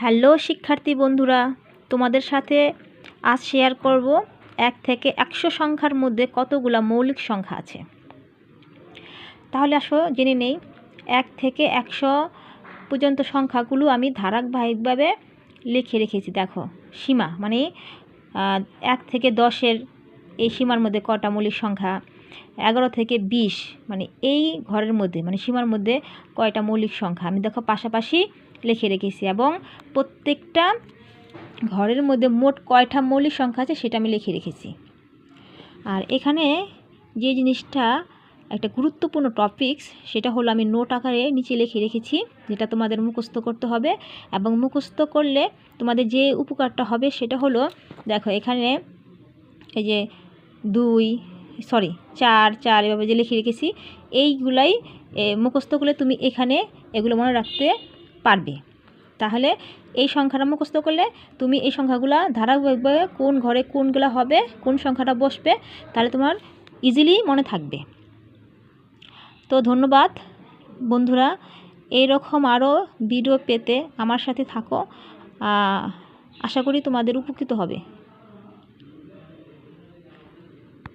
Hello শিক্ষার্থী বন্ধুরা, তোমাদের সাথে আজ শেয়ার করব 1 থেকে 100 সংখ্যার মধ্যে কতগুলা মৌলিক সংখ্যা আছে। তাহলে আসো জেনে নেই 1 থেকে 100 পর্যন্ত সংখ্যাগুলো আমি ধারাবাহিকভাবে লিখে রেখেছি। দেখো সীমা মানে 1 থেকে 10-এর এই সীমার মধ্যে কটা মৌলিক সংখ্যা, 11 থেকে 20 মানে এই ঘরের মধ্যে মানে সীমার মধ্যে কয়টা মৌলিক সংখ্যা আমি দেখো পাশাপাশি লিখে রেখেছি, এবং প্রত্যেকটা ঘরের মধ্যে মোট কয়টা মৌলিক সংখ্যা আছে সেটা আমি লিখে রেখেছি। আর এখানে যে জিনিসটা একটা গুরুত্বপূর্ণ টপিকস সেটা হলো আমি নোট আকারে নিচে লিখে রেখেছি, যেটা তোমাদের মুখস্থ করতে হবে। এবং মুখস্থ করলে তোমাদের যে উপকারটা হবে সেটা হলো, দেখো এখানে এই যে 4 এভাবে যে লিখে রেখেছি, এইগুলাই মুখস্থ করলে তুমি এখানে এগুলো মনে রাখতে পারবে। তাহলে এই সংখ্যাটা মুখস্থ করলে তুমি এই সংখ্যাগুলো ধারাবাহিকভাবে কোন ঘরে কোনগুলো হবে, কোন সংখ্যাটা বসবে, তাহলে তোমার ইজিলি মনে থাকবে। তো ধন্যবাদ বন্ধুরা, এই রকম আরও ভিডিও পেতে আমার সাথে থাকো। আশা করি তোমাদের উপকৃত হবে।